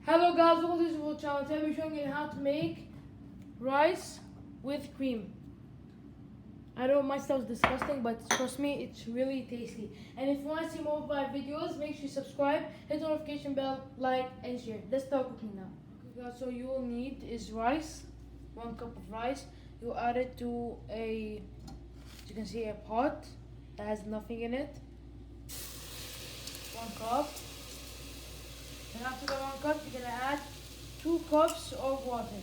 Hello guys, welcome to this channel. Today we're showing you how to make rice with cream. I know my stuff's disgusting, but trust me, it's really tasty. And if you want to see more of my videos, make sure you subscribe, hit the notification bell, like, and share. Let's start cooking now. Okay guys, so you will need is rice, 1 cup of rice. You add it to a, as you can see, a pot that has nothing in it. 1 cup. And after the 1 cup, you're gonna add 2 cups of water.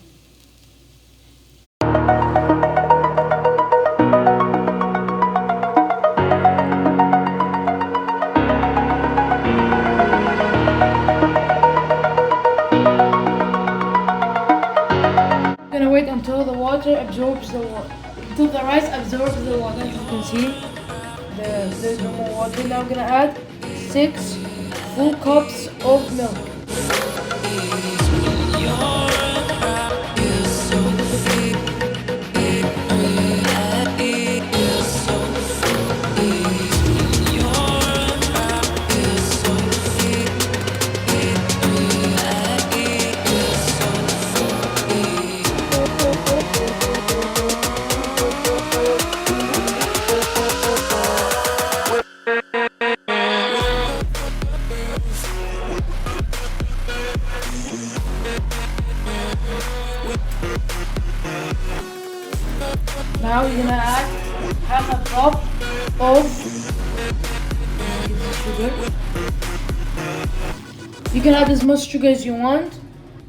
You're gonna wait until the water absorbs the water, until the rice absorbs the water. As you can see, there's no more water. Now I'm gonna add 6 full cups of milk. Now you're gonna add half a cup of sugar. You can add as much sugar as you want.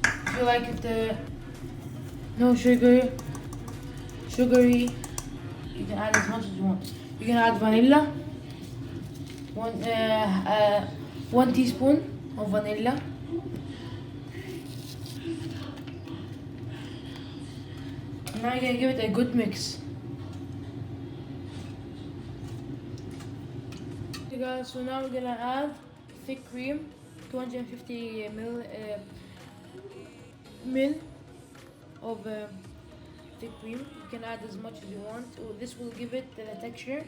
If you like it no sugary, you can add as much as you want. You can add vanilla, 1 teaspoon of vanilla. Now you're gonna give it a good mix. Okay guys, so now we're gonna add thick cream, 250 ml of thick cream. You can add as much as you want. This will give it the texture.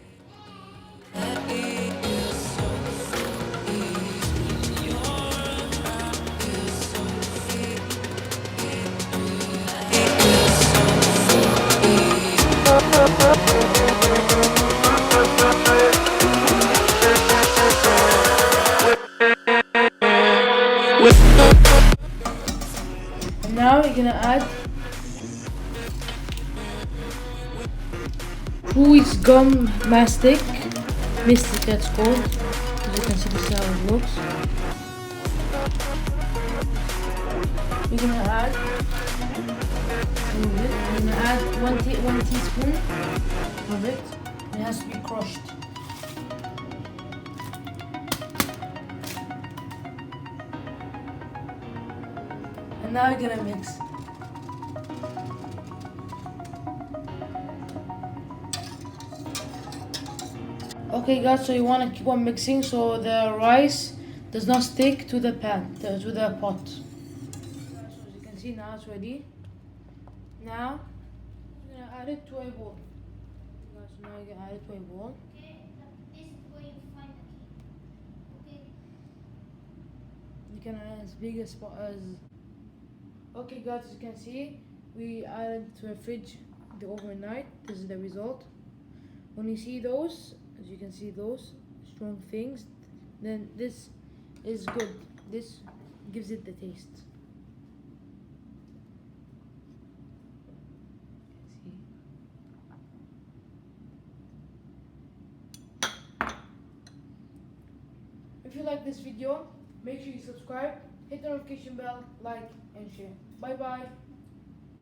And now you're gonna add Chewy's gum mastic, that's called. As you can see, this is how it looks. You're gonna add one teaspoon of it. It has to be crushed. And now we're gonna mix. Okay guys, so you want to keep on mixing so the rice does not stick to the pan, to the pot. So as you can see, now it's ready. Now I'm gonna add it to a bowl. Guys, so now you can add it to a bowl. Okay, this is where you find the key. Okay. You can add as big as. Okay guys, as you can see, we added to a fridge the overnight. This is the result. When you see those, as you can see those strong things, then this is good. This gives it the taste. See? If you like this video, make sure you subscribe, hit the notification bell, like, and share. Bye bye.